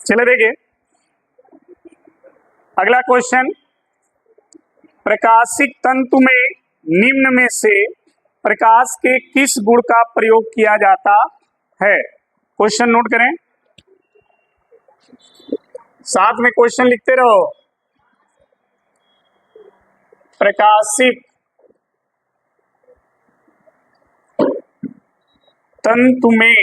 चले देखिए अगला क्वेश्चन, प्रकाशिक तंतु में निम्न में से प्रकाश के किस गुण का प्रयोग किया जाता है? क्वेश्चन नोट करें, साथ में क्वेश्चन लिखते रहो। प्रकाशिक तंतु में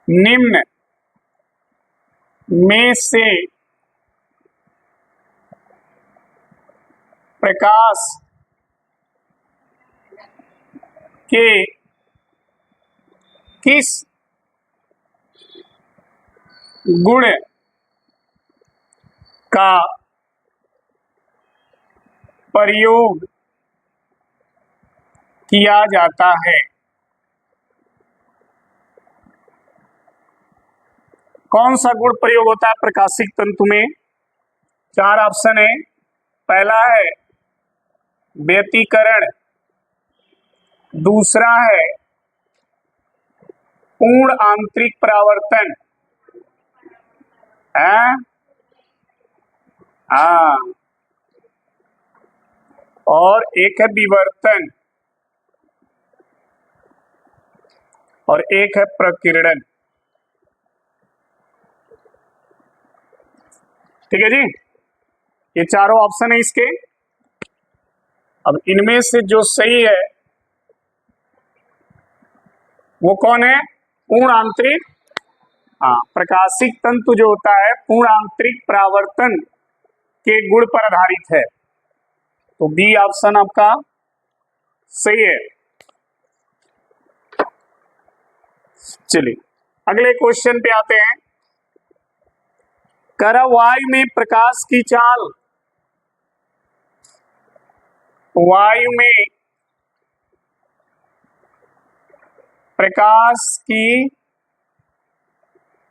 निम्न में से प्रकाश के किस गुण का प्रयोग किया जाता है? कौन सा गुण प्रयोग होता है प्रकाशिक तंतु में? चार ऑप्शन है। पहला है व्यतिकरण, दूसरा है पूर्ण आंतरिक परावर्तन, और एक है विवर्तन और एक है प्रकीर्णन। ठीक है जी, ये चारों ऑप्शन है इसके। अब इनमें से जो सही है वो कौन है? पूर्ण आंतरिक, प्रकाशिक तंतु जो होता है पूर्ण आंतरिक परावर्तन के गुण पर आधारित है, तो बी ऑप्शन आपका सही है। चलिए अगले क्वेश्चन पे आते हैं। वायु में प्रकाश की चाल, वायु में प्रकाश की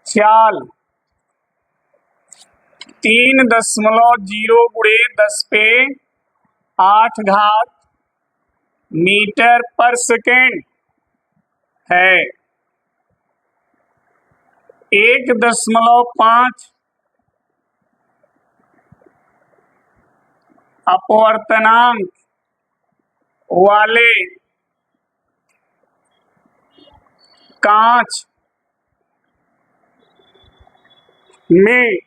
चाल 3.0 × 10⁸ मीटर पर सेकेंड है। 1.5 अपवर्तनांक वाले कांच में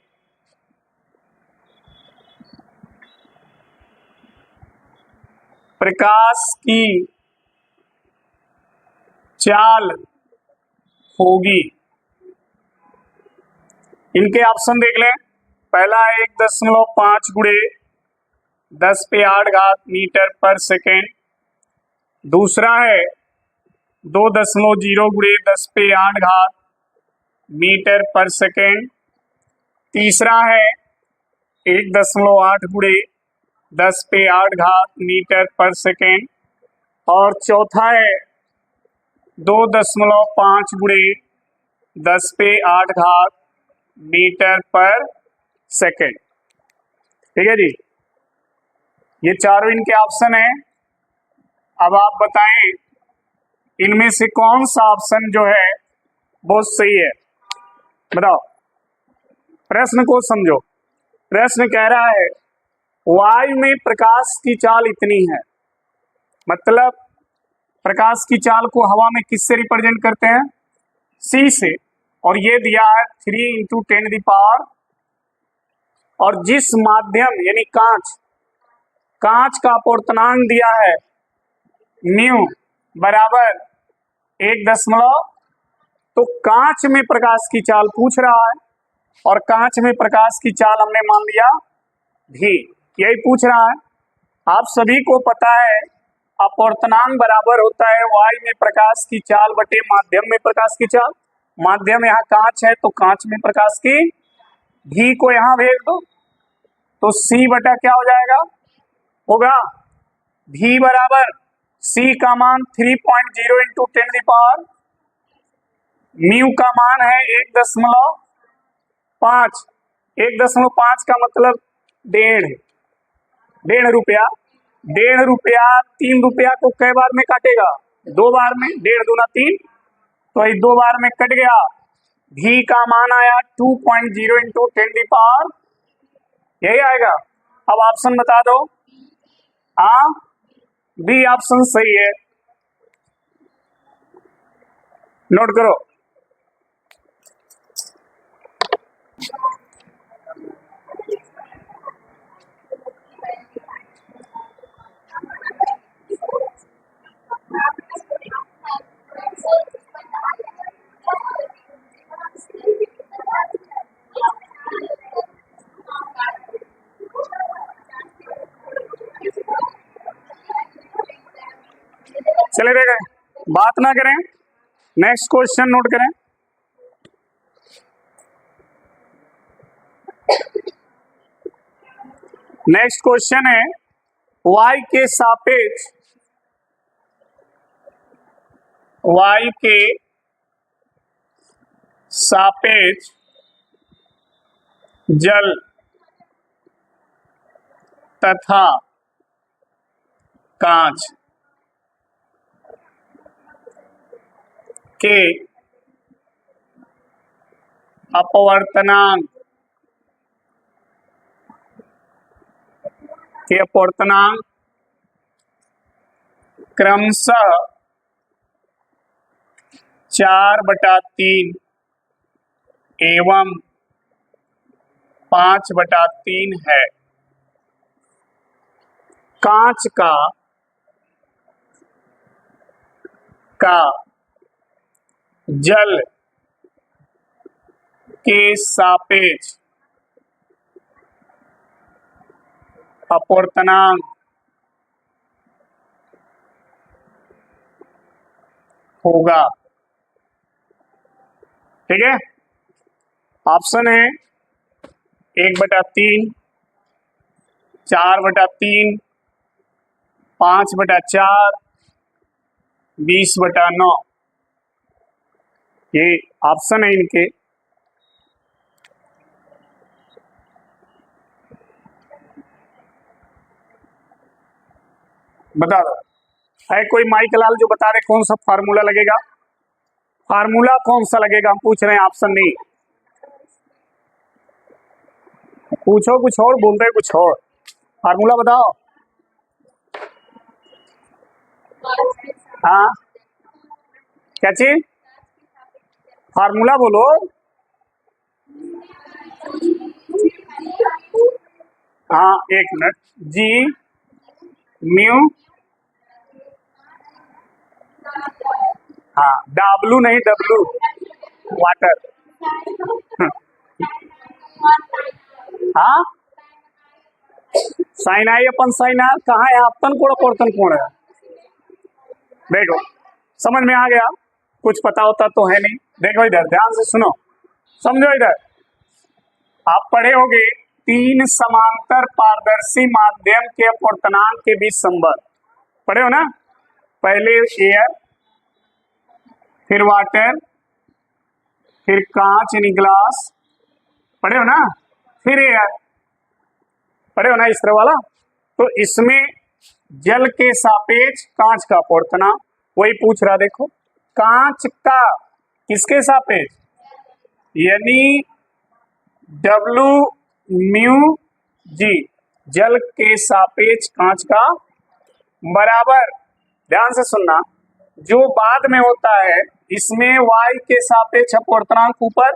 प्रकाश की चाल होगी। इनके ऑप्शन देख लें। पहला 1.5 × 10⁸ मीटर पर सेकेंड, दूसरा है 2.0 × 10⁸ मीटर पर सेकेंड, तीसरा है 1.8 × 10⁸ मीटर पर सेकेंड, और चौथा है 2.5 × 10⁸ मीटर पर सेकेंड। ठीक है जी, ये चारों इनके ऑप्शन है। अब आप बताएं इनमें से कौन सा ऑप्शन जो है वो सही है? बताओ, प्रश्न को समझो। प्रश्न कह रहा है वायु में प्रकाश की चाल इतनी है, मतलब प्रकाश की चाल को हवा में किससे रिप्रेजेंट करते हैं? c से, और ये दिया है 3 × 10⁻, और जिस माध्यम यानी कांच का अपवर्तनांक दिया है µ बराबर 1 तो कांच में प्रकाश की चाल पूछ रहा है, और कांच में प्रकाश की चाल हमने मान लिया v, यही पूछ रहा है। आप सभी को पता है अपवर्तनांक बराबर होता है वायु में प्रकाश की चाल बटे माध्यम में प्रकाश की चाल। माध्यम यहाँ कांच है तो कांच में प्रकाश की, v को यहाँ भेज दो तो c बटा क्या हो जाएगा? होगा v बराबर c का मान 3.0 × 10⁻, µ का मान है 1.5, 1.5 का मतलब 1.5 रुपया। 1.5 रुपया 3 रुपया को कै बार में काटेगा? 2 बार में, 1.5 × 2 = 3, तो ये 2 बार में कट गया, v का मान आया 2.0 इंटू 10⁻, यही आएगा। अब ऑप्शन बता दो। हाँ, बी ऑप्शन सही है, नोट करो। चले गए, बात ना करें, नेक्स्ट क्वेश्चन नोट करें। नेक्स्ट क्वेश्चन है y के सापेक्ष, y के सापेक्ष जल तथा कांच के अपवर्तनांक क्रमशः 4/3 एवं 5/3 है। कांच का जल के सापेक्ष अपवर्तनांक होगा। ठीक है, ऑप्शन है 1/3, 4/3, 5/4, 20/9, ये ऑप्शन है इनके। बता दो, है कोई माइक लाल जो बता रहे कौन सा फार्मूला लगेगा? फार्मूला कौन सा लगेगा हम पूछ रहे हैं, ऑप्शन नहीं। पूछो कुछ और, बोल रहे कुछ और, फार्मूला बताओ। हाँ, क्या चीज? फार्मूला बोलो। हाँ, एक मिनट, जी म्यू, हाँ डब्लू नहीं, डब्लू वाटर। हाँ, साइन आई अपन साइन आर कहाँ है? आपतन कोण कोण कोण है? देखो समझ में आ गया, कुछ पता होता तो है नहीं। देखो इधर ध्यान से सुनो, समझो इधर। आप पढ़े होंगे 3 समांतर पारदर्शी माध्यम के अपवर्तनांक के बीच संबंध, पढ़े हो ना? पहले एयर, फिर वाटर, फिर कांच यानी ग्लास, पढ़े हो ना? फिर एयर, पढ़े हो ना इस तरह वाला? तो इसमें जल के सापेक्ष कांच का अपवर्तनांक, वही पूछ रहा। देखो कांच का किसके सापेक्ष, यानी डब्लू म्यू जी, जल के सापेक्ष कांच का बराबर, ध्यान से सुनना, जो बाद में होता है इसमें y के सापेक्ष अपवर्तनांक ऊपर,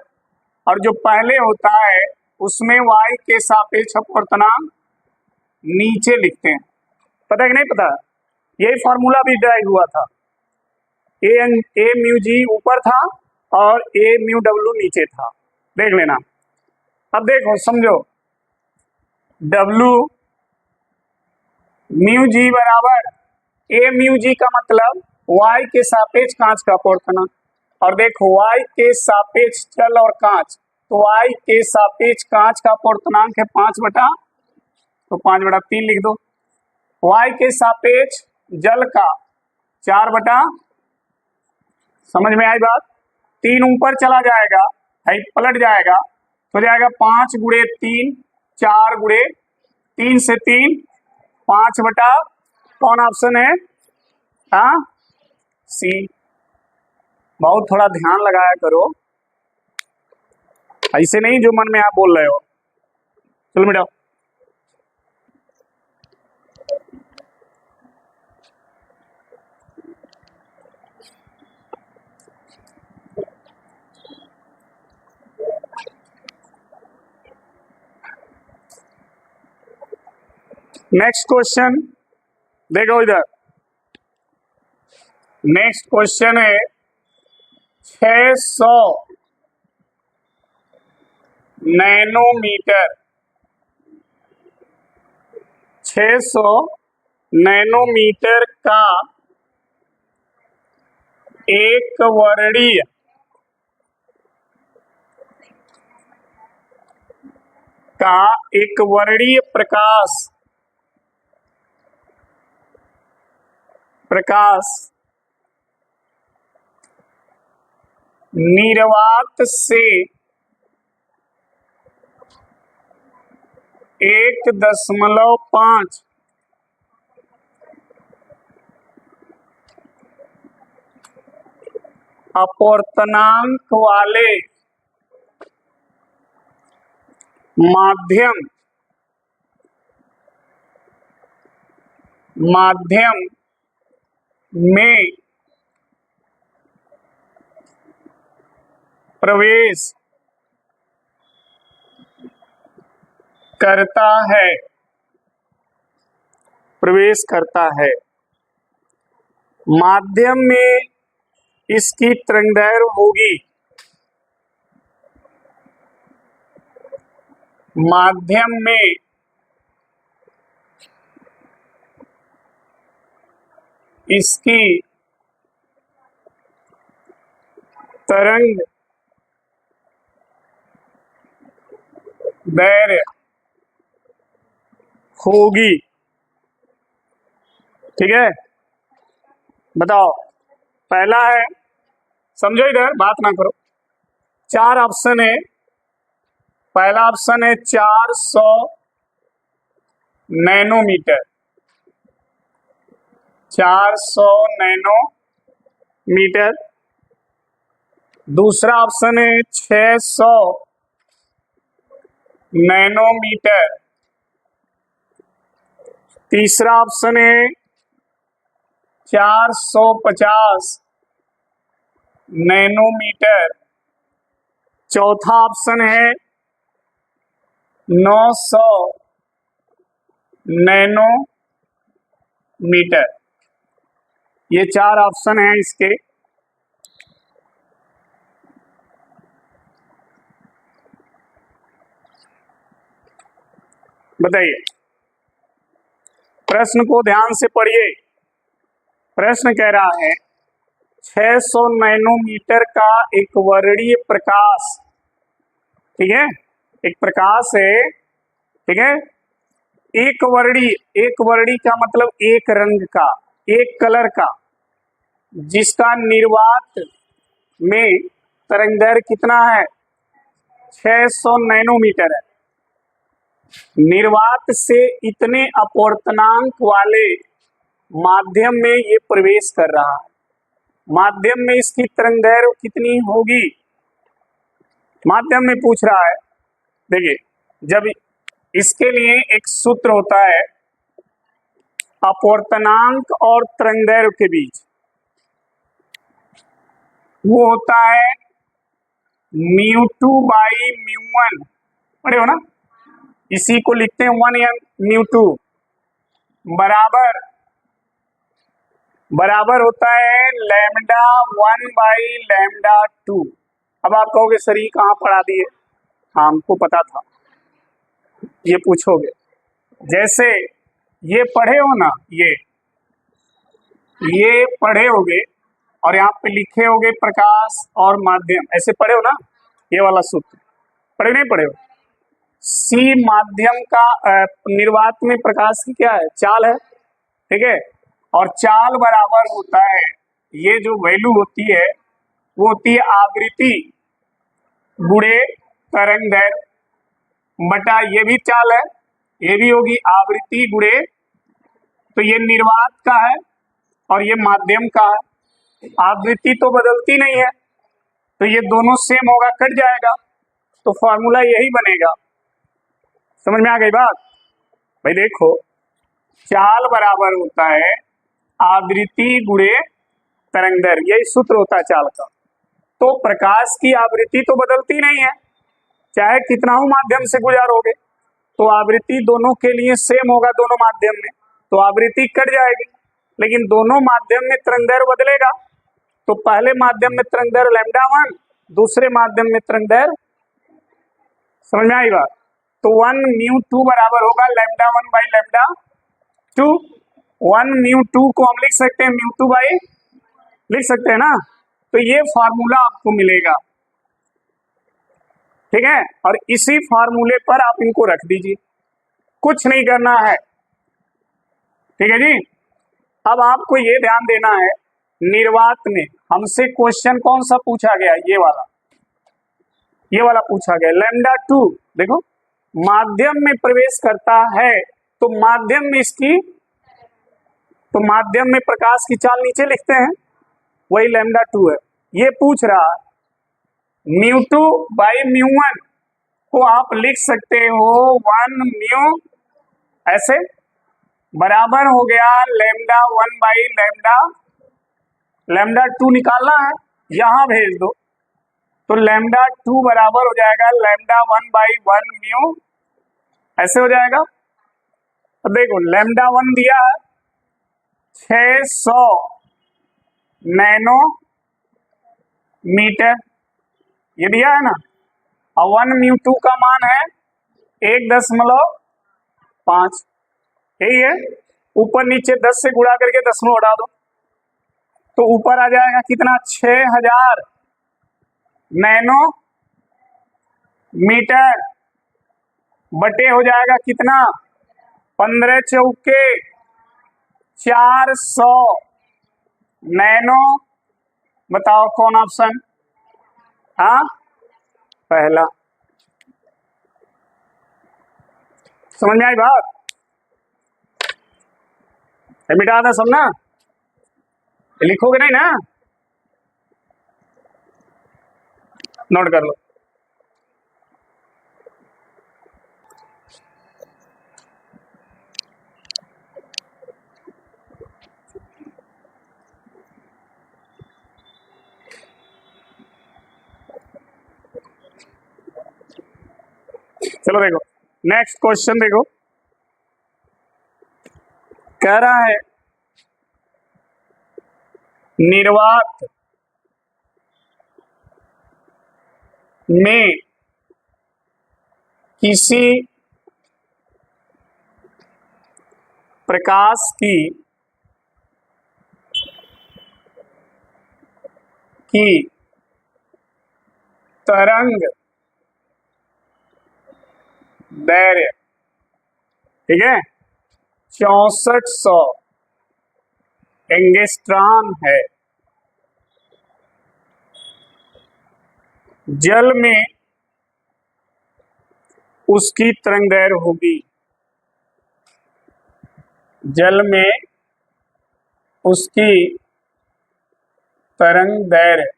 और जो पहले होता है उसमें y के सापेक्ष अपवर्तनांक नीचे लिखते हैं। पता है कि नहीं पता? यही फॉर्मूला भी ड्राइव हुआ था, ए म्यू जी ऊपर था और ए म्यू डब्लू नीचे था, देख लेना। अब देखो समझो, डब्लू म्यू जी बराबर ए म्यू जी का मतलब y के सापेक्ष कांच का अपवर्तनांक, और देखो y के सापेक्ष जल और कांच, तो y के सापेक्ष कांच का अपवर्तनांक है 5/, तो 5/3 लिख दो। y के सापेक्ष जल का 4/, समझ में आई बात? 3 ऊपर चला जाएगा, पलट जाएगा, तो जाएगा 5 × 3, 4 × 3 से 3, 5/, कौन ऑप्शन है? हाँ सी। बहुत थोड़ा ध्यान लगाया करो, ऐसे नहीं जो मन में आप बोल रहे हो। चलो मिटाओ। नेक्स्ट क्वेश्चन देखो इधर। नेक्स्ट क्वेश्चन है 600 नैनोमीटर। 600 नैनोमीटर का एक वर्णीय प्रकाश निर्वात से 1.5 अपवर्तनांक वाले माध्यम में प्रवेश करता है। माध्यम में इसकी तरंगदैर्घ्य होगी, माध्यम में इसकी तरंगदैर्घ्य होगी। ठीक है, बताओ। पहला है, समझो इधर, बात ना करो। 4 ऑप्शन है। पहला ऑप्शन है 400 नैनोमीटर, 400 नैनोमीटर। दूसरा ऑप्शन है 600 नैनोमीटर। तीसरा ऑप्शन है 450 नैनोमीटर। चौथा ऑप्शन है 900 नैनोमीटर। ये 4 ऑप्शन हैं इसके। बताइए, प्रश्न को ध्यान से पढ़िए। प्रश्न कह रहा है 600 नैनोमीटर का एक वर्णीय प्रकाश, ठीक है, एक प्रकाश है, ठीक है, एक वर्णी का मतलब एक रंग का, एक कलर का, जिसका निर्वात में तरंगदैर्घ्य कितना है, 600 नैनोमीटर है। निर्वात से इतने अपवर्तनांक वाले माध्यम में ये प्रवेश कर रहा है। माध्यम में इसकी तरंगदैर्घ्य कितनी होगी, माध्यम में पूछ रहा है। देखिए, जब इसके लिए एक सूत्र होता है अपवर्तनांक और तरंगदैर्घ्य के बीच, वो होता है μ2/μ1। पढ़े हो ना, इसी को लिखते हैं 1m/μ2 बराबर होता है λ1/λ2। अब आप कहोगे सर ये कहाँ पढ़ा दिए, हाँ हमको पता था ये पूछोगे। जैसे ये पढ़े हो ना, ये पढ़े होगे और यहाँ पे लिखे होगे प्रकाश और माध्यम, ऐसे पढ़े हो ना, ये वाला सूत्र पढ़े नहीं पढ़े हो। सी माध्यम का निर्वात में प्रकाश की क्या है, चाल है, ठीक है, और चाल बराबर होता है, ये जो वैल्यू होती है वो होती है आवृत्ति गुणे तरंगदैर्घ्य बटा, ये भी चाल है, ये भी होगी आवृत्ति गुणे, तो ये निर्वात का है और ये माध्यम का है, आवृत्ति तो बदलती नहीं है, तो ये दोनों सेम होगा, कट जाएगा, तो फॉर्मूला यही बनेगा। समझ में आ गई बात? भाई देखो, चाल बराबर होता है आवृत्ति गुणे तरंगदैर्घ्य, यही सूत्र होता है चाल का। तो प्रकाश की आवृत्ति तो बदलती नहीं है, चाहे कितना हो माध्यम से गुजारोगे, तो आवृत्ति दोनों के लिए सेम होगा दोनों माध्यम में, तो आवृत्ति कट जाएगी। लेकिन दोनों माध्यम में तरंगदैर्घ्य बदलेगा, तो पहले माध्यम में तरंगदैर्घ्य λ1, दूसरे माध्यम में तरंगदैर्घ्य, समझ में आई बात? तो 1μ2 बराबर होगा λ1 बाई λ2। 1μ2 को हम लिख सकते हैं μ2 बाई, लिख सकते हैं ना, तो ये फॉर्मूला आपको मिलेगा, ठीक है। और इसी फॉर्मूले पर आप इनको रख दीजिए, कुछ नहीं करना है, ठीक है जी। अब आपको ये ध्यान देना है, निर्वात में हमसे क्वेश्चन कौन सा पूछा गया, ये वाला पूछा गया λ2। देखो, माध्यम में प्रवेश करता है तो माध्यम में इसकी, तो माध्यम में प्रकाश की चाल नीचे लिखते हैं, वही λ2 है। ये पूछ रहा μ2 बाई μ1 को आप लिख सकते हो 1μ, ऐसे बराबर हो गया λ1 बाई λ2 निकालना है, यहां भेज दो, तो λ2 बराबर हो जाएगा λ1 बाई 1μ, ऐसे हो जाएगा। अब देखो, λ1 दिया है 600 नैनोमीटर, ये दिया है ना, और 1μ2 का मान है 1.5, यही है। ऊपर नीचे 10 से गुणा करके दशमलव उड़ा दो, तो ऊपर आ जाएगा कितना, 6000 नैनोमीटर बटे हो जाएगा कितना, 15 चौके 400 नैनो। बताओ कौन ऑप्शन? हाँ, पहला। समझ में आई बात? मिटा था सब ना, लिखोगे नहीं ना, नोट कर लो। चलो देखो, नेक्स्ट क्वेश्चन देखो, कह रहा है निर्वात में किसी प्रकाश की तरंग दैर्घ्य, ठीक है, 6400 एंगस्ट्रॉम है। जल में उसकी तरंग दैर्घ्य होगी, जल में उसकी तरंग दैर्घ्य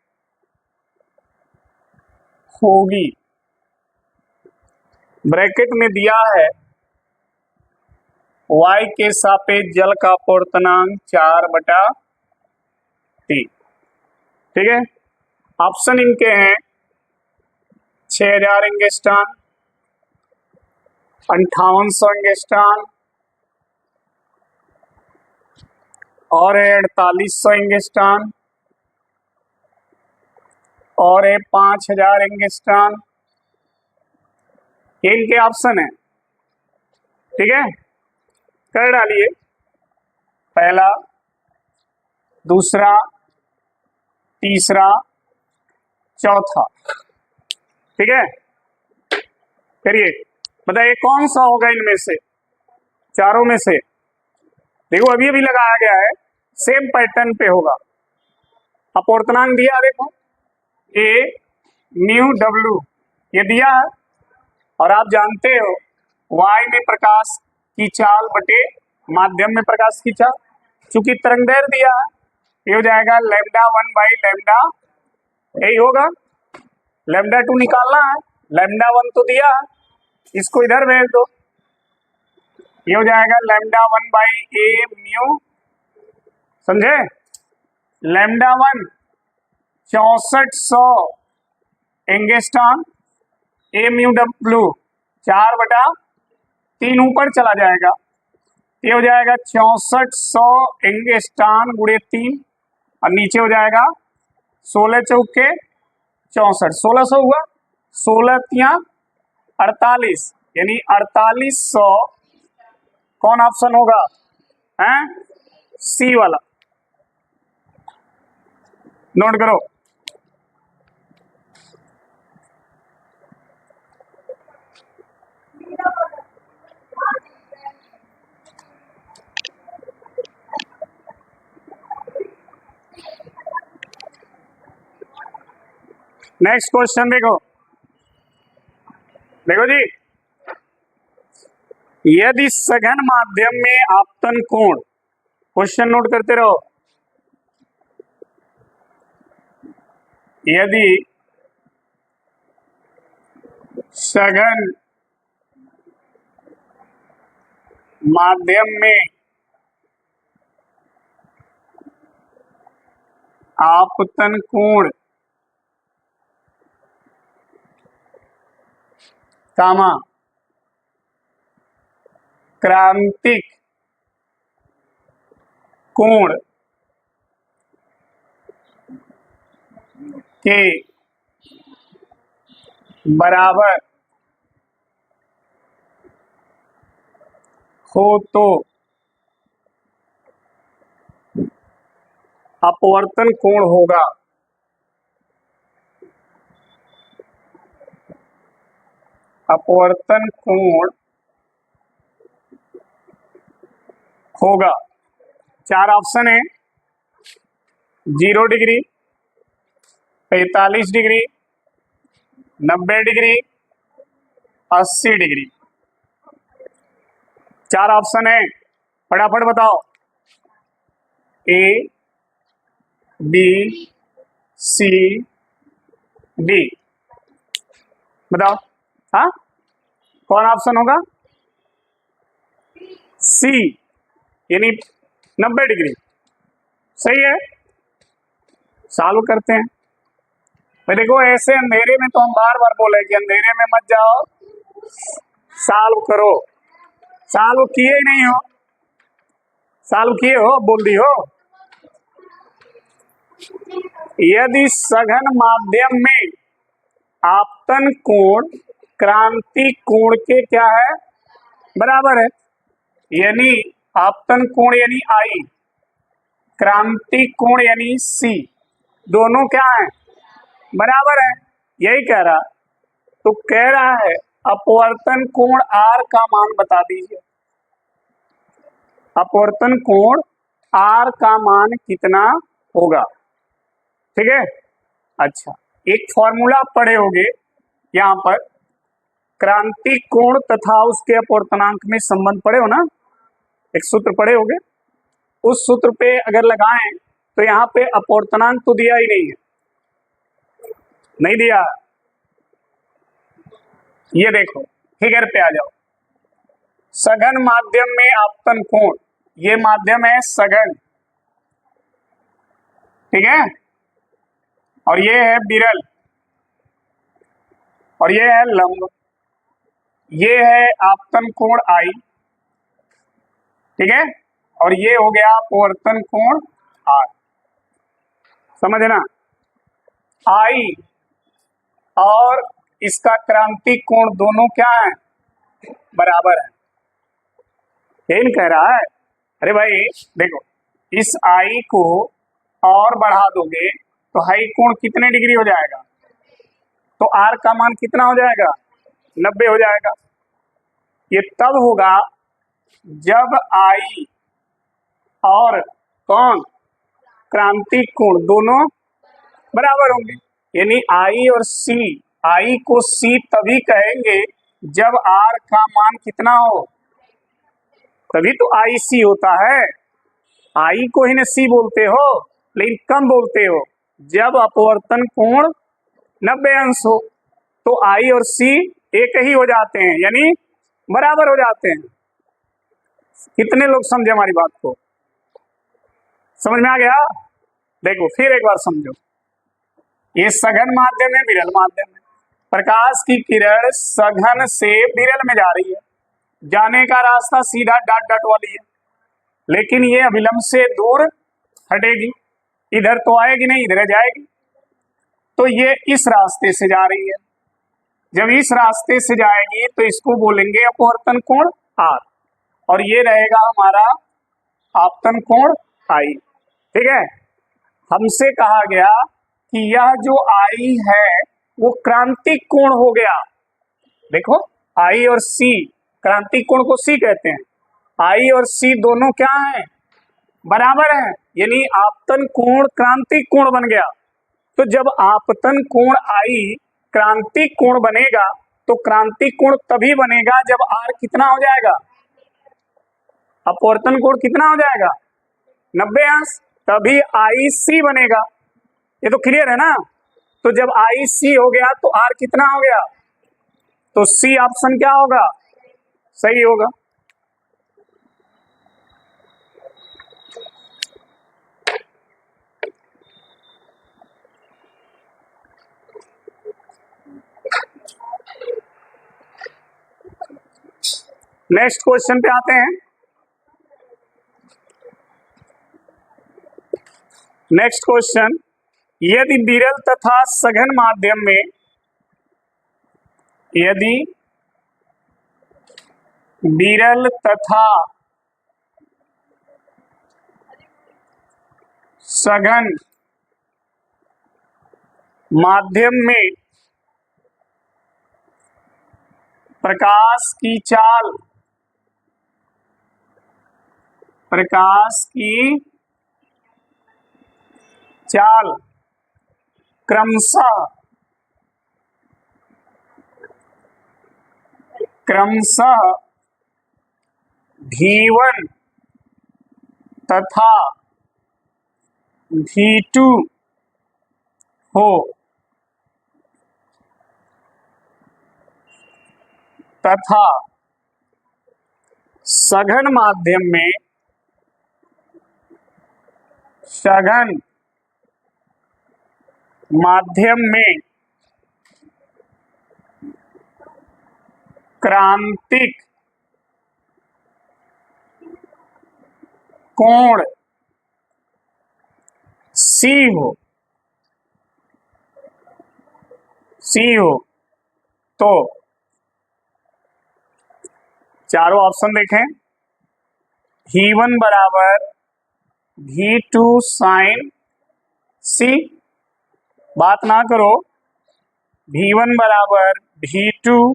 होगी। ब्रैकेट में दिया है y के सापेक्ष जल का अपवर्तनांक 4/3, ठीक है। ऑप्शन इनके हैं 6000 एंगस्ट्रॉम, 5800 एंगस्ट्रॉम, और है 4800 एंगस्ट्रॉम, और है 5000 एंगस्ट्रॉम। ये इनके ऑप्शन है, ठीक है। कर डालिए, पहला, दूसरा, तीसरा, चौथा, ठीक है। करिए, बताइए कौन सा होगा इनमें से, चारों में से। देखो, अभी अभी लगाया गया है, सेम पैटर्न पे होगा। अपवर्तनांक दिया, देखो ए म्यू डब्ल्यू, ये दिया है, और आप जानते हो y में प्रकाश की चाल बटे माध्यम में प्रकाश की चाल, चूंकि तरंग दैर्घ्य दिया है ये हो जाएगा लैम्डा 1 बाई लैम्डा, यही होगा। लैम्डा 2 निकालना है, लैम्डा 1 तो दिया, इसको इधर भेज दो, ये हो जाएगा लैम्डा 1 बाई ए म्यू, समझे। लैम्डा 1 6400 एंगस्ट्रॉम, ए म्यू डब्ल्यू 4/3 ऊपर चला जाएगा, ये हो जाएगा 6400 एंगस्ट्रॉम गुणे 3 और नीचे हो जाएगा 16 चौके 64, 1600 हुआ, 16 तिया 48, यानी 4800। कौन ऑप्शन होगा, हैं, सी वाला, नोट करो। नेक्स्ट क्वेश्चन देखो, देखो जी, यदि सघन माध्यम में आपतन कोण, क्वेश्चन नोट करते रहो, यदि सघन माध्यम में आपतन कोण कामा क्रांतिक कोण के बराबर हो तो अपवर्तन कोण होगा। अपवर्तन कोण होगा, 4 ऑप्शन है, 0 degree, 45 degree, 90 degree, 80 degree, 4 option है, फटाफट बताओ। ए बी सी डी, बताओ, हाँ कौन ऑप्शन होगा, सी यानी 90 डिग्री, सही है। सॉल्व करते हैं भाई, देखो ऐसे अंधेरे में तो हम बार बार बोले कि अंधेरे में मत जाओ, सॉल्व करो, सॉल्व किए ही नहीं हो, सॉल्व किए हो बोल दी हो। यदि सघन माध्यम में आपतन कोण क्रांति कोण के क्या है, बराबर है, यानी आपतन कोण यानी आई, क्रांति कोण यानी सी, दोनों क्या है, बराबर है, यही कह रहा। तो कह रहा है अपवर्तन कोण आर का मान बता दीजिए, अपवर्तन कोण आर का मान कितना होगा, ठीक है। अच्छा, एक फॉर्मूला पढ़े होंगे यहाँ पर, क्रांति कोण तथा उसके अपवर्तनांक में संबंध पढ़े हो ना, एक सूत्र पढ़े होंगे, उस सूत्र पे अगर लगाएं तो यहाँ पे अपवर्तनांक तो दिया ही नहीं है, नहीं दिया, ये देखो फिगर पे आ जाओ, सघन माध्यम में आपतन कोण, ये माध्यम है सघन, ठीक है, और ये है विरल, और ये है लंब, ये है आपतन कोण आई, ठीक है, और ये हो गया अपवर्तन कोण आर, समझना। आई और इसका क्रांतिक कोण दोनों क्या है, बराबर है, यही कह रहा है। अरे भाई देखो, इस आई को और बढ़ा दोगे तो हाई कोण कितने डिग्री हो जाएगा, तो आर का मान कितना हो जाएगा, 90 हो जाएगा। ये तब होगा जब आई और कौन, क्रांतिक कोण दोनों बराबर होंगे, यानी आई और सी, आई को सी तभी कहेंगे जब आर का मान कितना हो, तभी तो आई सी होता है, आई को ही ने सी बोलते हो, लेकिन कम बोलते हो जब अपवर्तन कोण 90 अंश हो, तो आई और सी एक ही हो जाते हैं, यानी बराबर हो जाते हैं। कितने लोग समझे हमारी बात को? समझ में आ गया? देखो फिर एक बार समझो, ये सघन माध्यम है, विरल माध्यम है। प्रकाश की किरण सघन से विरल में जा रही है, जाने का रास्ता सीधा डॉट डॉट वाली है, लेकिन ये अभिलंब से दूर हटेगी, इधर तो आएगी नहीं, इधर जाएगी। तो ये इस रास्ते से जा रही है, जब इस रास्ते से जाएगी तो इसको बोलेंगे अपवर्तन कोण आर, और ये रहेगा हमारा आपतन कोण आई। ठीक है, हमसे कहा गया कि यह जो आई है वो क्रांतिक कोण हो गया। देखो आई और सी, क्रांतिक कोण को सी कहते हैं, आई और सी दोनों क्या है? बराबर है, यानी आपतन कोण क्रांतिक कोण बन गया। तो जब आपतन कोण आई क्रांतिक कोण बनेगा तो क्रांतिक कोण तभी बनेगा जब आर कितना हो जाएगा? अपवर्तन कोण कितना हो जाएगा? 90 अंश, तभी आई सी बनेगा। ये तो क्लियर है ना? तो जब आई सी हो गया तो आर कितना हो गया? तो सी ऑप्शन क्या होगा? सही होगा। नेक्स्ट क्वेश्चन पे आते हैं। नेक्स्ट क्वेश्चन, यदि विरल तथा सघन माध्यम में, यदि विरल तथा सघन माध्यम में प्रकाश की चाल, प्रकाश की चाल क्रमशः V1 तथा V2 हो तथा सघन माध्यम में, सघन माध्यम में क्रांतिक कोण सी हो, तो चारों ऑप्शन देखें, V1 बराबर V2 साइन सी, बात ना करो, V1 बराबर V2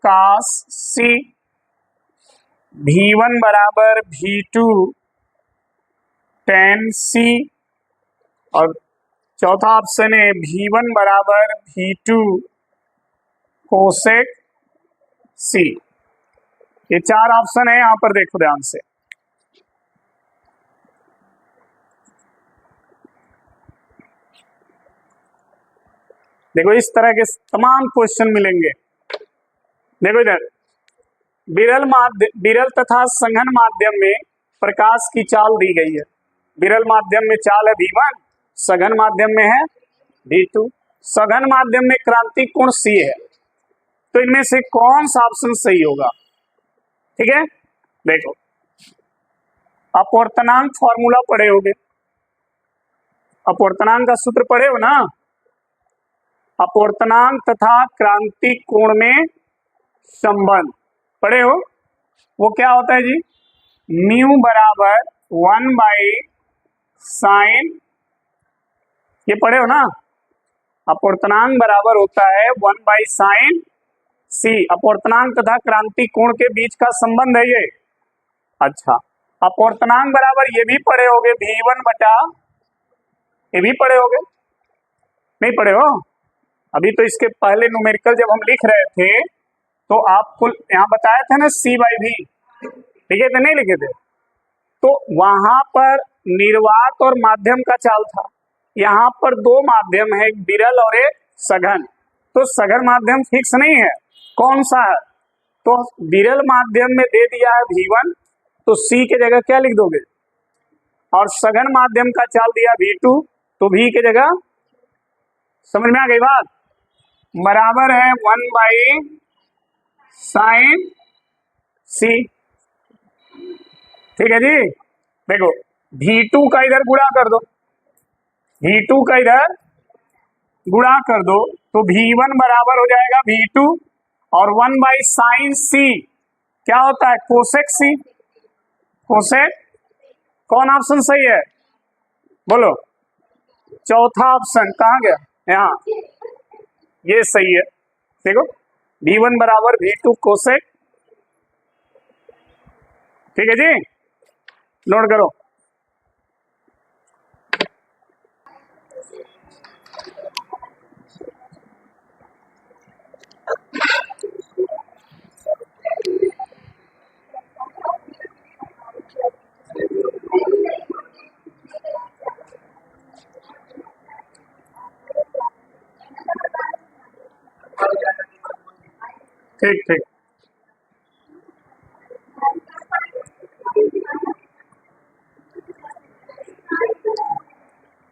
कास सी, V1 बराबर V2 टेन सी, और चौथा ऑप्शन है V1 बराबर V2 कोसेक सी। ये चार ऑप्शन है, यहां पर देखो ध्यान से। देखो इस तरह के तमाम क्वेश्चन मिलेंगे। देखो इधर, विरल तथा सघन माध्यम में प्रकाश की चाल दी गई है। विरल माध्यम में चाल है V1, सघन माध्यम में है V2। सघन माध्यम में क्रांतिक कोण C है, तो इनमें से कौन सा ऑप्शन सही होगा? ठीक है, देखो अपवर्तनांक फॉर्मूला पढ़े होगे, अपवर्तनांक का सूत्र पढ़े हो ना? अपवर्तनांक तथा क्रांतिक कोण में संबंध पढ़े हो, वो क्या होता है जी? म्यू बराबर 1/sin, ये पढ़े हो ना? अपवर्तनांक बराबर होता है 1/sin C। अपवर्तनांक तथा क्रांतिक कोण के बीच का संबंध है ये। अच्छा, अपवर्तनांक बराबर ये भी पढ़े होगे V1 बटा, ये भी पढ़े होगे, नहीं पढ़े हो? अभी तो इसके पहले न्यूमेरिकल जब हम लिख रहे थे तो आपको यहाँ बताया था ना C/V, लिखे थे नहीं लिखे थे? तो वहां पर निर्वात और माध्यम का चाल था। यहाँ पर दो माध्यम है, एक विरल और एक सघन। तो सघन माध्यम फिक्स नहीं है, कौन सा है? तो विरल माध्यम में दे दिया है V1, तो C के जगह क्या लिख दोगे? और सघन माध्यम का चाल दिया V2, तो V के जगह, समझ में आ गई बात? बराबर है 1/sin C। ठीक है जी। देखो V2 का इधर गुणा कर दो, V2 का इधर गुणा कर दो, तो V1 बराबर हो जाएगा V2 और 1/sin C क्या होता है? Cosec C। कोसेक कौन ऑप्शन सही है? बोलो। चौथा ऑप्शन कहाँ गया? यहाँ, ये सही है। देखो V1 बराबर V2 कोसेक। ठीक है जी, नोट करो। ठीक ठीक,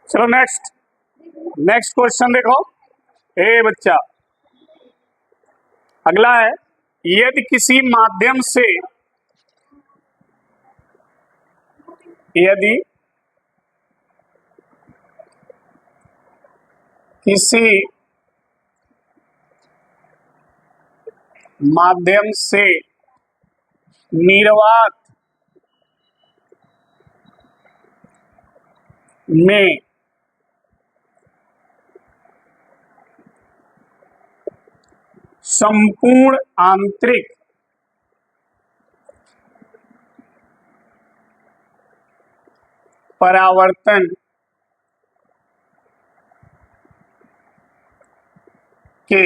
चलो नेक्स्ट क्वेश्चन देखो। ए बच्चा, अगला है, यदि किसी माध्यम से, यदि किसी माध्यम से निर्वात में संपूर्ण आंतरिक परावर्तन के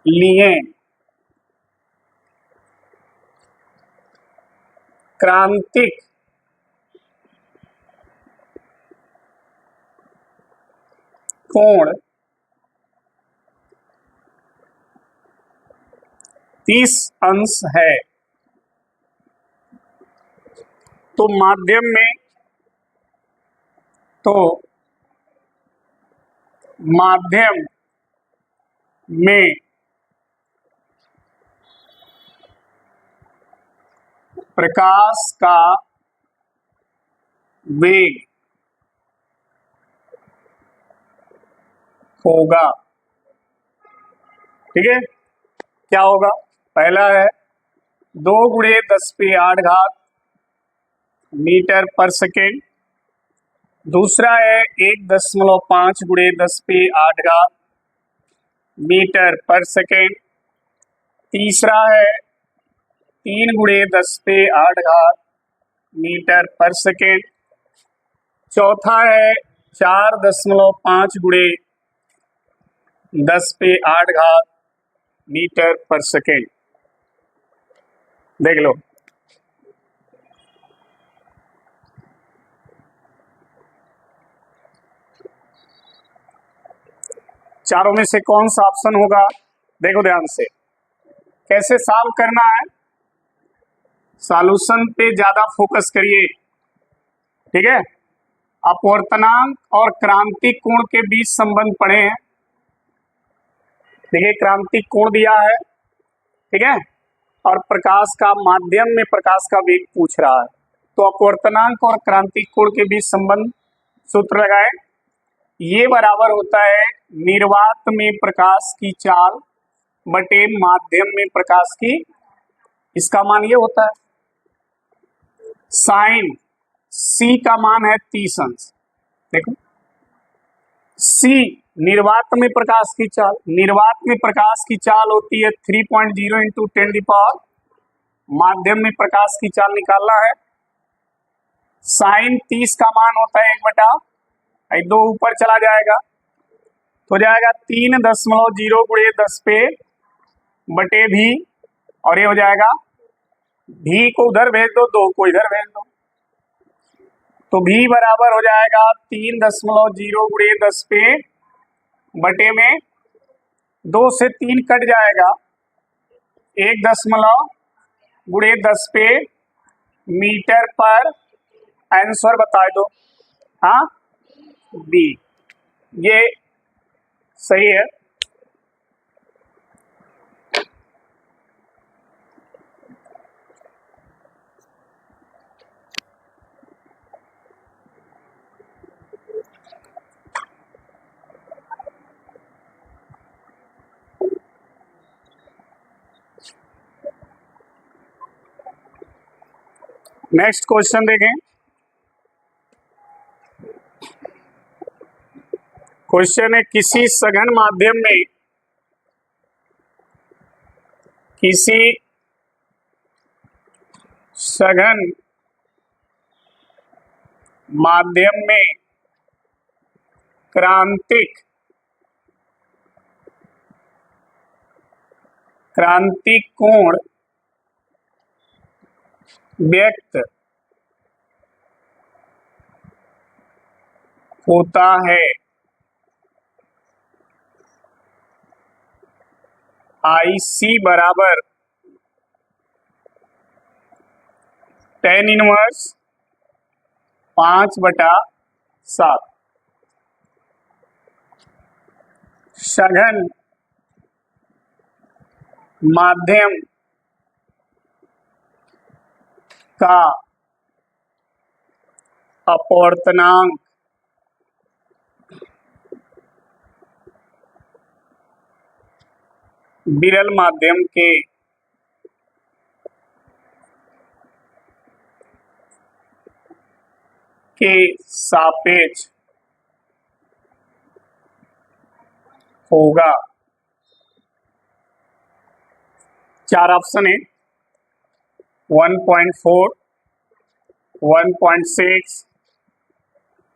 लिए क्रांतिक कोण 30 अंश है, तो माध्यम में प्रकाश का वेग होगा। ठीक है, क्या होगा? पहला है 2 × 10⁸ मीटर पर सेकेंड। दूसरा है 1.5 × 10⁸ मीटर पर सेकेंड। तीसरा है 3 × 10⁸ मीटर पर सेकेंड। चौथा है 4.5 × 10⁸ मीटर पर सेकेंड। देख लो, चारों में से कौन सा ऑप्शन होगा? देखो ध्यान से, कैसे सॉल्व करना है, सॉल्यूशन पे ज्यादा फोकस करिए। ठीक है, अपवर्तनांक और क्रांतिक कोण के बीच संबंध पढ़े हैं। देखिए क्रांतिक कोण दिया है, ठीक है, और प्रकाश का, माध्यम में प्रकाश का वेग पूछ रहा है, तो अपवर्तनांक और क्रांतिक कोण के बीच संबंध सूत्र लगाए। ये बराबर होता है निर्वात में प्रकाश की चाल बटे माध्यम में प्रकाश की, इसका मान ये होता है साइन C का मान है 30 अंश। देखो C निर्वात में प्रकाश की चाल, निर्वात में प्रकाश की चाल होती है 3.0 × 10⁻, माध्यम में प्रकाश की चाल निकालना है। साइन 30 का मान होता है 1/2 ऊपर चला जाएगा तो जाएगा 3.0 × 10 बटे भी, और ये हो जाएगा भी को उधर भेज दो, 2 को इधर भेज दो, तो भी बराबर हो जाएगा 3.0 गुणे 10 पे बटे में 2 से 3 कट जाएगा, 1 गुणे 10 पे मीटर पर। आंसर बता दो। हाँ, बी, ये सही है। नेक्स्ट क्वेश्चन देखें। क्वेश्चन है, किसी सघन माध्यम में क्रांतिक कोण व्यक्त होता है। IC बराबर tan इनवर्स 5/7। सघन माध्यम का अपवर्तनांक विरल माध्यम के सापेक्ष होगा। 4 ऑप्शन है, 1.4, 1.6,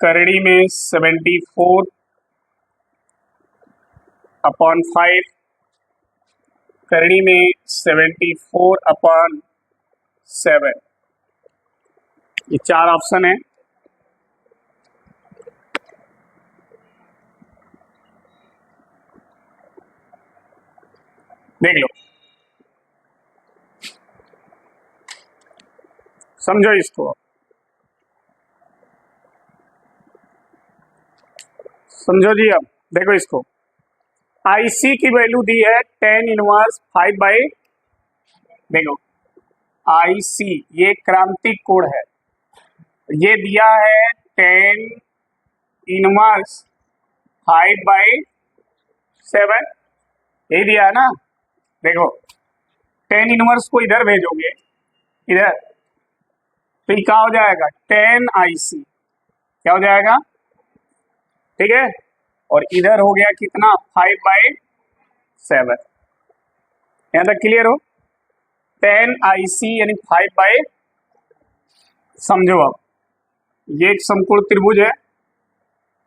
करड़ी में 74/5, करड़ी में 74/7। ये 4 ऑप्शन है। देख लो, समझो इसको। समझो जी। अब देखो इसको, IC की वैल्यू दी है tan इनवर्स 5/। देखो IC ये क्रांतिक कोण है, ये दिया है tan इनवर्स 5/7, यही दिया है ना। देखो tan इनवर्स को इधर भेजोगे, इधर, तो ये क्या हो जाएगा, tan IC क्या हो जाएगा, ठीक है। और इधर हो गया कितना, 5/7। यहां तक क्लियर हो। tan IC यानी 5/। समझो अब, ये एक समकोण त्रिभुज है,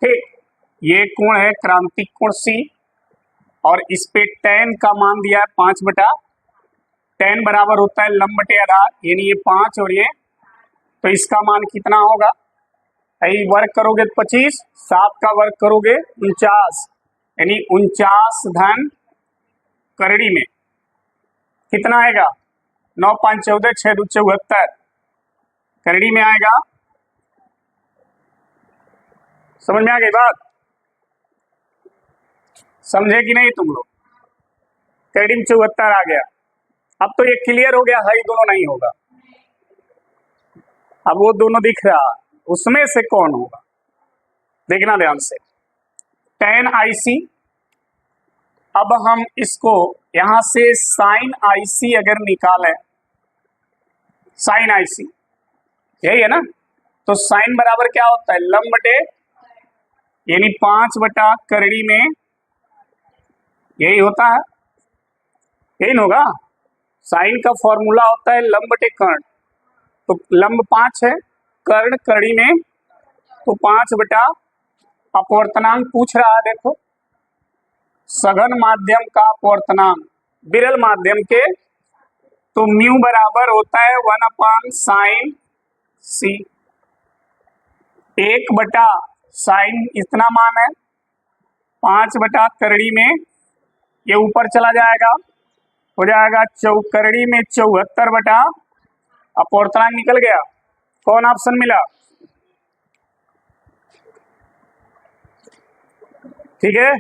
ठीक। ये कोण है क्रांतिक कोण C, और इस पे tan का मान दिया है 5 tan बराबर होता है लंब बटे आधार, यानी ये 5 और ये, तो इसका मान कितना होगा, यही वर्ग करोगे 25, 7 का वर्ग करोगे 49, यानी 49 धन करड़ी में कितना आएगा, 9 5 14, 6 2 74, करड़ी में आएगा। समझ में आ गई बात, समझे कि नहीं तुम लोग। करड़ी में 74 आ गया। अब तो ये क्लियर हो गया है, ये दोनों नहीं होगा। अब वो दोनों दिख रहा, उसमें से कौन होगा, देखना ध्यान से। tan IC, अब हम इसको यहां से sin IC अगर निकालें, sin IC यही है ना, तो sin बराबर क्या होता है, लंब बटे, यानी 5 करड़ी में, यही होता है, यही ना होगा। साइन का फॉर्मूला होता है लंब बटे कर्ण, तो लंब 5 है, कर्ण करड़ी में, तो 5 अपवर्तनांक पूछ रहा है। देखो सघन माध्यम का अपवर्तनांक विरल माध्यम के, तो म्यू बराबर होता है 1/sin C। 1 बटा साइन इतना मान है, 5 बटा करड़ी में ये ऊपर चला जाएगा, हो जाएगा करड़ी में 74 बटा, अपवर्तनांक निकल गया। कौन ऑप्शन मिला? ठीक है,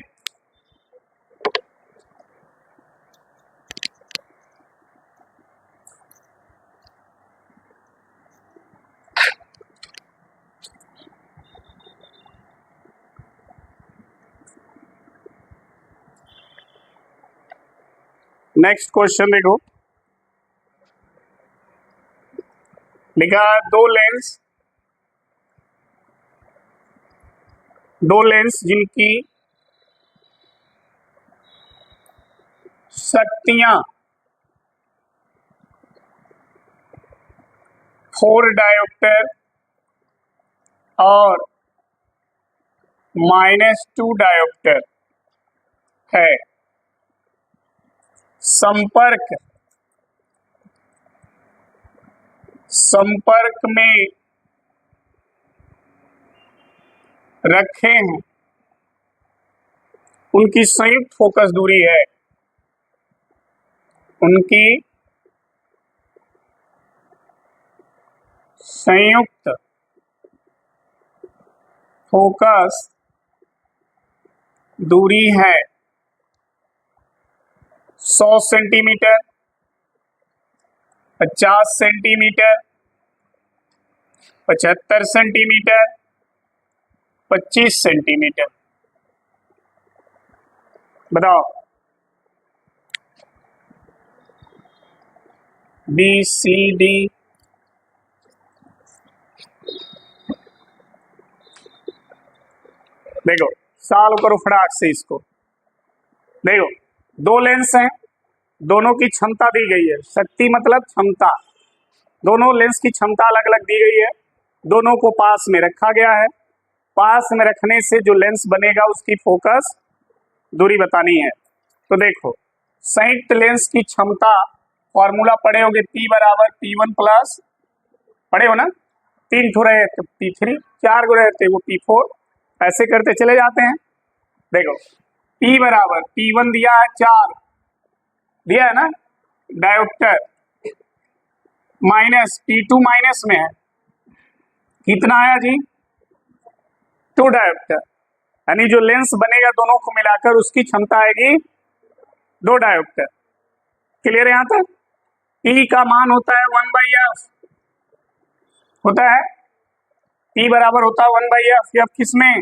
नेक्स्ट क्वेश्चन देखो, लिखा दो लेंस जिनकी शक्तियां 4 डायोप्टर और -2 डायोप्टर है, संपर्क में रखे हैं, उनकी संयुक्त फोकस दूरी है, उनकी संयुक्त फोकस दूरी है 100 सेंटीमीटर, 50 सेंटीमीटर, 75 सेंटीमीटर, 25 सेंटीमीटर। बताओ, बी सी डी, देखो सॉल्व करो फटाक से इसको। देखो 2 लेंस हैं, दोनों की क्षमता दी गई है, शक्ति मतलब क्षमता, दोनों लेंस की क्षमता अलग अलग दी गई है, दोनों को पास में रखा गया है, पास में रखने से जो लेंस बनेगा उसकी फोकस दूरी बतानी है। तो देखो संयुक्त लेंस की क्षमता फॉर्मूला पढ़े होगे, P बराबर P1 प्लस, पढ़े हो ना, 3 ठो रहे तो P3, 4 गो रहते वो P4, ऐसे करते चले जाते हैं। देखो P बराबर P1 दिया है 4, दिया है ना डायोप्टर, माइनस P2 माइनस में है, कितना आया जी 2 डायोप्टर, यानी जो लेंस बनेगा दोनों को मिलाकर उसकी क्षमता आएगी 2 डायोप्टर। क्लियर है यहाँ तक? P का मान होता है 1/f, होता है P बराबर होता है 1/f। f किसमें?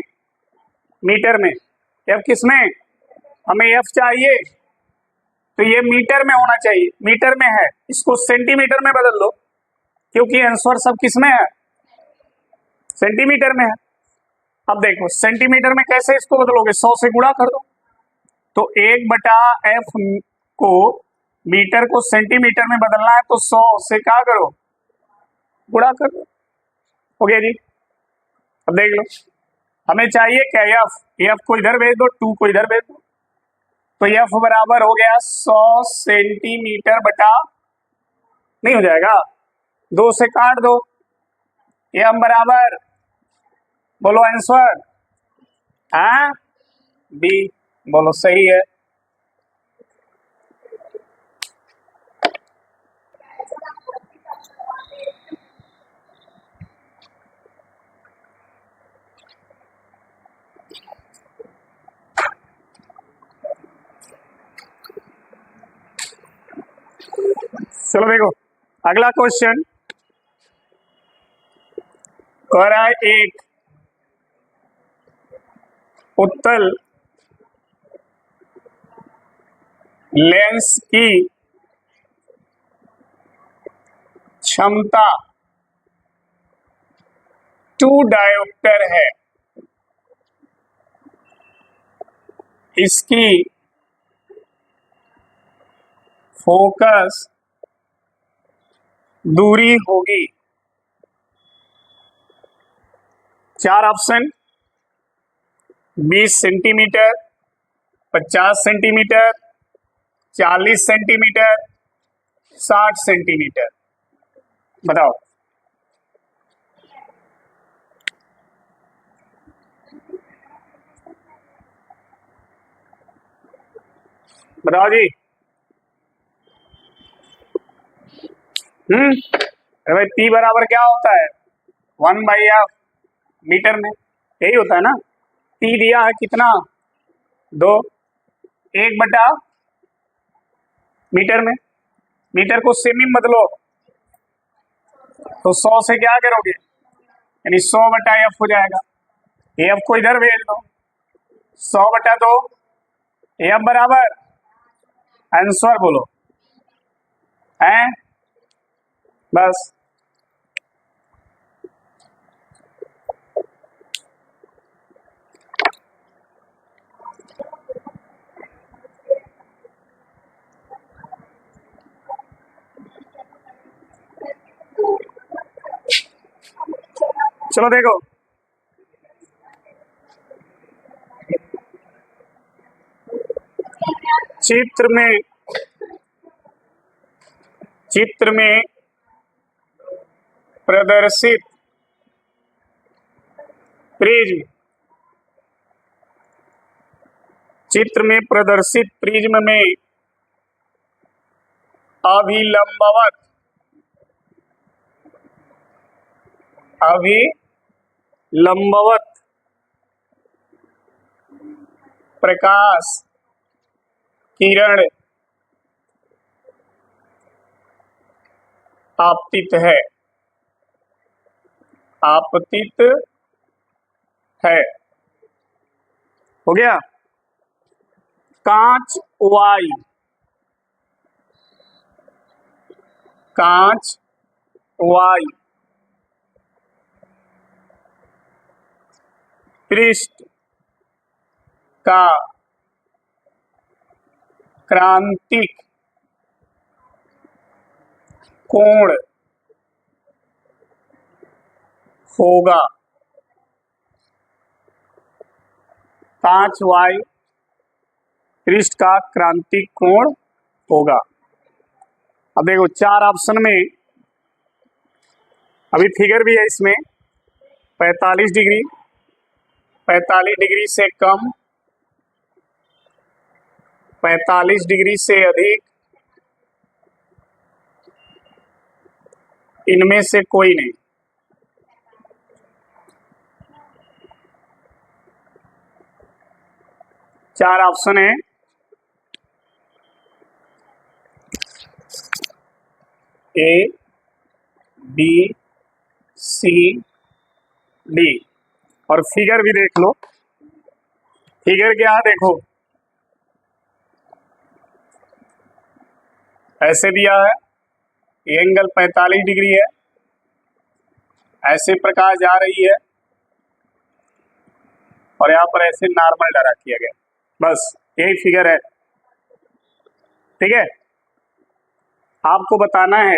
मीटर में। f किसमें? हमें f चाहिए तो ये मीटर में होना चाहिए, मीटर में है, इसको सेंटीमीटर में बदल दो क्योंकि आंसर सब किसमें है? सेंटीमीटर में है। अब देखो सेंटीमीटर में कैसे इसको बदलोगे, 100 से गुणा कर दो, तो 1/f को मीटर को सेंटीमीटर में बदलना है तो 100 से क्या करो, गुणा कर दो, हो गया जी। अब देख लो हमें चाहिए क्या f को इधर भेज दो, 2 को इधर भेज दो, तो f बराबर हो गया 100 सेंटीमीटर बटा, नहीं हो जाएगा, 2 से काट दो, m बराबर, बोलो आंसर, हाँ बी, बोलो सही है। चलो देखो अगला क्वेश्चन कह रहा है, एक उत्तल लेंस की क्षमता 2 डायोप्टर है, इसकी फोकस दूरी होगी, 4 option, 20 centimetre, 50 centimetre, 40 centimetre, 60 centimetre. बताओ बताओ जी। अरे भाई P बराबर क्या होता है, 1/f मीटर में, यही होता है ना। P दिया है कितना, 2, 1/, मीटर में, मीटर को सेमी में बदलो तो 100 से क्या करोगे, यानी 100/f हो जाएगा। f को इधर भेज दो, 100/2, f बराबर, आंसर बोलो, हैं, बस। चलो देखो, चित्र में प्रदर्शित प्रिज्म, चित्र में प्रदर्शित प्रिज्म में अभिलंबवत प्रकाश किरण आपतित है, आपतित है, हो गया। कांच Y पृष्ठ का क्रांतिक कोण होगा, कांच Y पृष्ठ का क्रांतिक कोण होगा। अब देखो 4 ऑप्शन में, अभी फिगर भी है इसमें, 45 डिग्री, 45 डिग्री से कम, 45 डिग्री से अधिक, इनमें से कोई नहीं। चार ऑप्शन है, A, B, C, D। और फिगर भी देख लो, फिगर क्या है देखो, ऐसे दिया है, ये एंगल 45 डिग्री है, ऐसे प्रकाश जा रही है, और यहाँ पर ऐसे नॉर्मल ड्रा किया गया, बस यही फिगर है। ठीक है, आपको बताना है